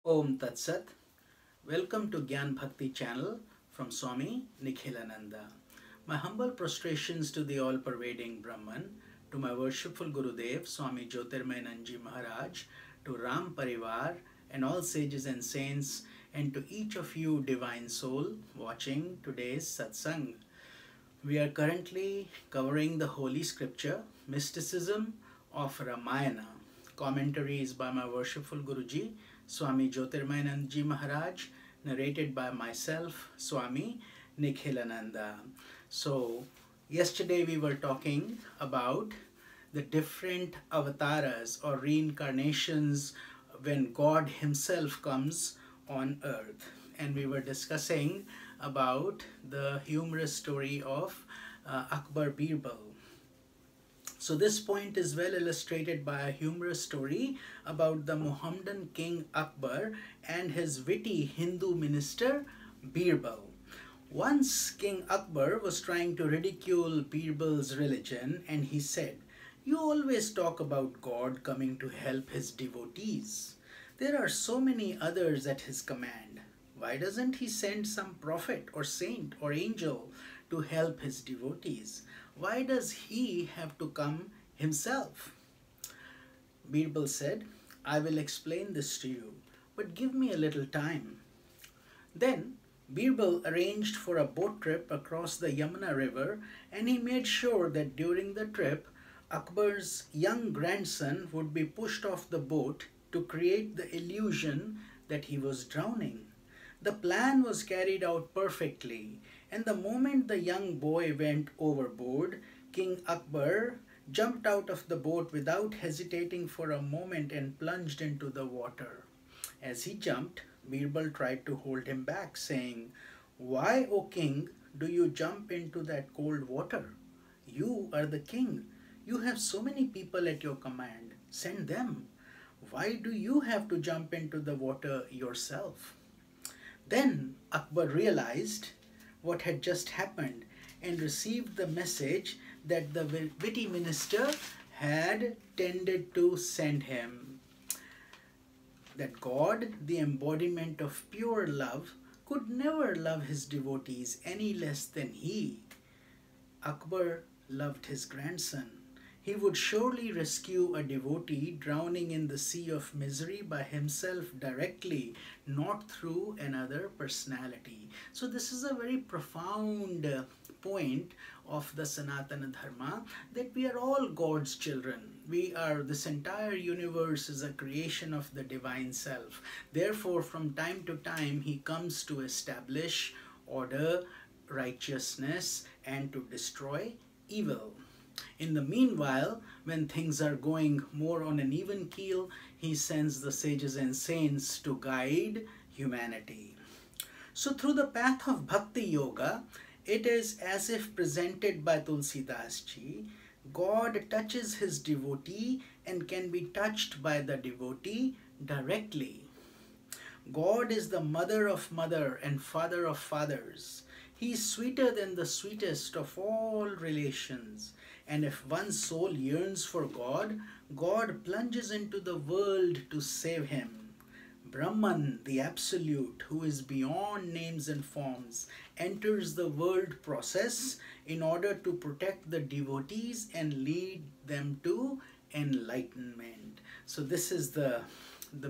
Om Tat Sat. Welcome to Gyan Bhakti channel from Swami Nikhilananda. My humble prostrations to the all-pervading Brahman, to my worshipful Gurudev, Swami Jyotirmayananji Maharaj, to Ram Parivar and all sages and saints, and to each of you divine soul watching today's satsang. We are currently covering the holy scripture, Mysticism of Ramayana. Commentaries by my worshipful Guruji, Swami Jyotirmayananji Maharaj, narrated by myself, Swami Nikhilananda. So, yesterday we were talking about the different avatars or reincarnations when God himself comes on earth. And we were discussing about the humorous story of Akbar Birbal. So this point is well illustrated by a humorous story about the Muhammadan king Akbar and his witty Hindu minister Birbal. Once King Akbar was trying to ridicule Birbal's religion, and he said, "You always talk about God coming to help his devotees. There are so many others at his command. Why doesn't he send some prophet or saint or angel to help his devotees? Why does he have to come himself?" Birbal said, "I will explain this to you, but give me a little time." Then Birbal arranged for a boat trip across the Yamuna river, and he made sure that during the trip, Akbar's young grandson would be pushed off the boat to create the illusion that he was drowning. The plan was carried out perfectly, and the moment the young boy went overboard, King Akbar jumped out of the boat without hesitating for a moment and plunged into the water. As he jumped, Birbal tried to hold him back, saying, "Why, O king, do you jump into that cold water? You are the king. You have so many people at your command. Send them. Why do you have to jump into the water yourself?" Then Akbar realized what had just happened and received the message that the witty minister had tended to send him. That God, the embodiment of pure love, could never love his devotees any less than he. Akbar loved his grandson. He would surely rescue a devotee drowning in the sea of misery by himself directly, not through another personality. So this is a very profound point of the Sanatan Dharma, that we are all God's children. This entire universe is a creation of the divine self. Therefore, from time to time, he comes to establish order, righteousness, and to destroy evil. In the meanwhile, when things are going more on an even keel, he sends the sages and saints to guide humanity. So through the path of Bhakti Yoga, it is as if presented by Tulsidas ji, God touches his devotee and can be touched by the devotee directly. God is the mother of mother and father of fathers. He is sweeter than the sweetest of all relations. And if one's soul yearns for God, God plunges into the world to save him. Brahman, the Absolute, who is beyond names and forms, enters the world process in order to protect the devotees and lead them to enlightenment. So this is the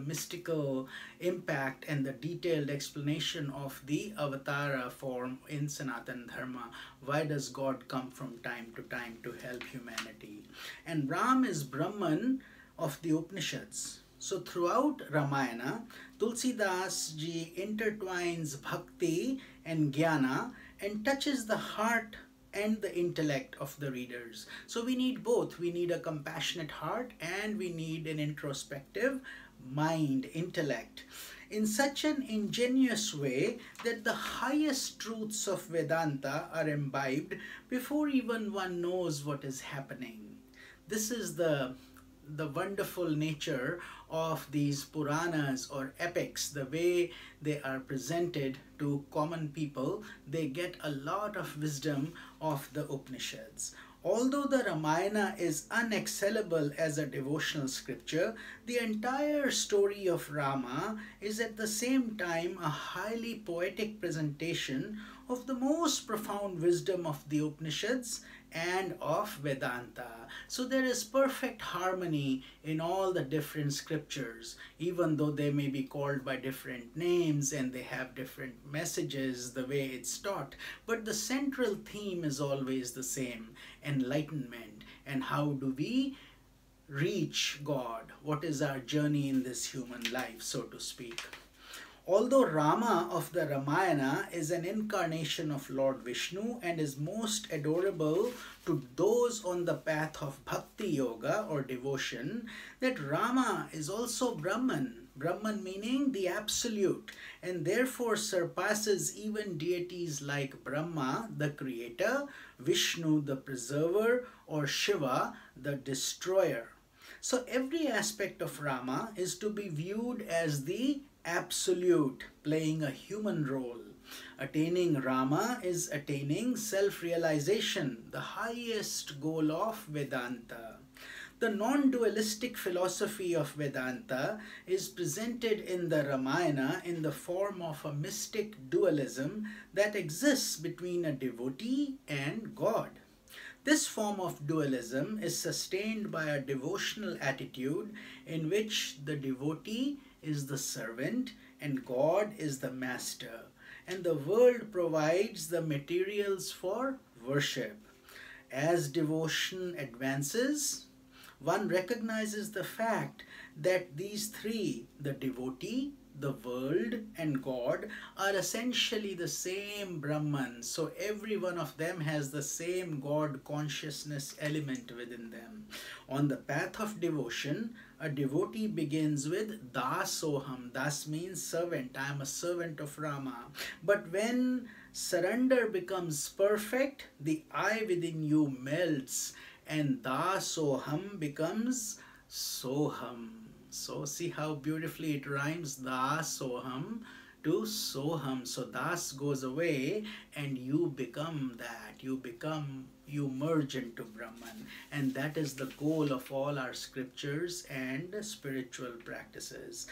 mystical impact and the detailed explanation of the avatara form in Sanatan Dharma. Why does God come from time to time to help humanity? And Ram is Brahman of the Upanishads. So throughout Ramayana, Tulsidas ji intertwines bhakti and jnana and touches the heart and the intellect of the readers. So we need both. We need a compassionate heart and we need an introspective mind, intellect, in such an ingenious way that the highest truths of Vedanta are imbibed before even one knows what is happening. This is the wonderful nature of these Puranas or epics, the way they are presented to common people. They get a lot of wisdom of the Upanishads. Although the Ramayana is unexcellable as a devotional scripture, the entire story of Rama is at the same time a highly poetic presentation of the most profound wisdom of the Upanishads and of Vedanta. So there is perfect harmony in all the different scriptures, even though they may be called by different names and they have different messages the way it's taught. But the central theme is always the same: enlightenment. And how do we reach God? What is our journey in this human life, so to speak? Although Rama of the Ramayana is an incarnation of Lord Vishnu and is most adorable to those on the path of bhakti yoga or devotion, that Rama is also Brahman. Brahman meaning the absolute, and therefore surpasses even deities like Brahma, the creator, Vishnu, the preserver, or Shiva, the destroyer. So every aspect of Rama is to be viewed as the absolute, playing a human role. Attaining Rama is attaining self-realization, the highest goal of Vedanta. The non-dualistic philosophy of Vedanta is presented in the Ramayana in the form of a mystic dualism that exists between a devotee and God. This form of dualism is sustained by a devotional attitude in which the devotee is the servant and God is the master, and the world provides the materials for worship. As devotion advances, one recognizes the fact that these three, the devotee, the world, and God, are essentially the same Brahman. So every one of them has the same God consciousness element within them. On the path of devotion, a devotee begins with Dasoham. Das means servant. I am a servant of Rama. But when surrender becomes perfect, the I within you melts, and Dasoham becomes Soham. So see how beautifully it rhymes, Dasoham to Soham. So Das goes away and you become that. You merge into Brahman. And that is the goal of all our scriptures and spiritual practices.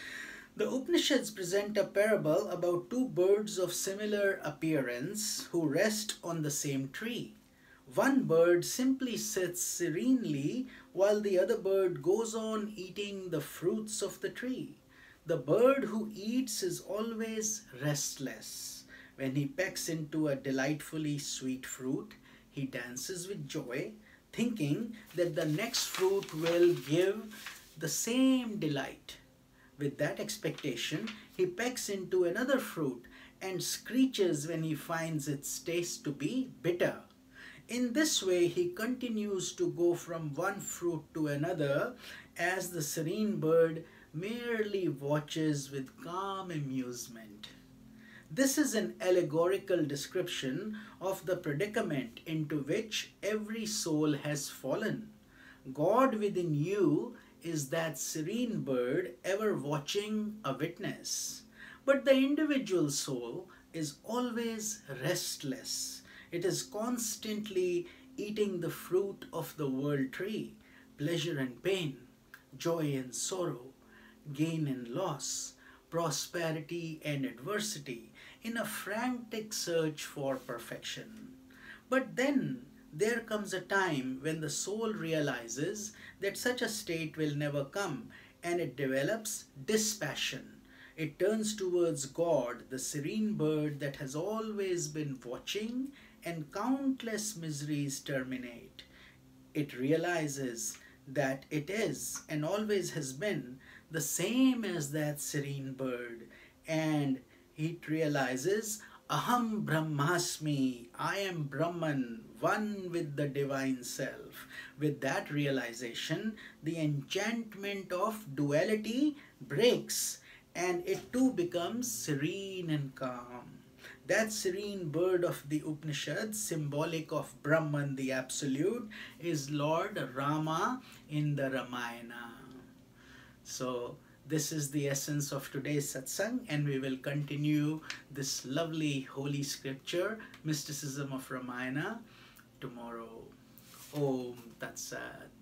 The Upanishads present a parable about two birds of similar appearance who rest on the same tree. One bird simply sits serenely while the other bird goes on eating the fruits of the tree. The bird who eats is always restless. When he pecks into a delightfully sweet fruit, he dances with joy, thinking that the next fruit will give the same delight. With that expectation, he pecks into another fruit and screeches when he finds its taste to be bitter. In this way, he continues to go from one fruit to another as the serene bird merely watches with calm amusement. This is an allegorical description of the predicament into which every soul has fallen. God within you is that serene bird ever watching a witness. But the individual soul is always restless. It is constantly eating the fruit of the world tree, pleasure and pain, joy and sorrow, gain and loss, prosperity and adversity, in a frantic search for perfection. But then there comes a time when the soul realizes that such a state will never come, and it develops dispassion. It turns towards God, the serene bird that has always been watching, and countless miseries terminate. It realizes that it is and always has been the same as that serene bird, and it realizes, Aham Brahmasmi, I am Brahman, one with the divine self. With that realization, the enchantment of duality breaks, and it too becomes serene and calm. That serene bird of the Upanishads, symbolic of Brahman, the Absolute, is Lord Rama in the Ramayana. So this is the essence of today's satsang, and we will continue this lovely holy scripture, Mysticism of Ramayana, tomorrow. Om Tat Sat.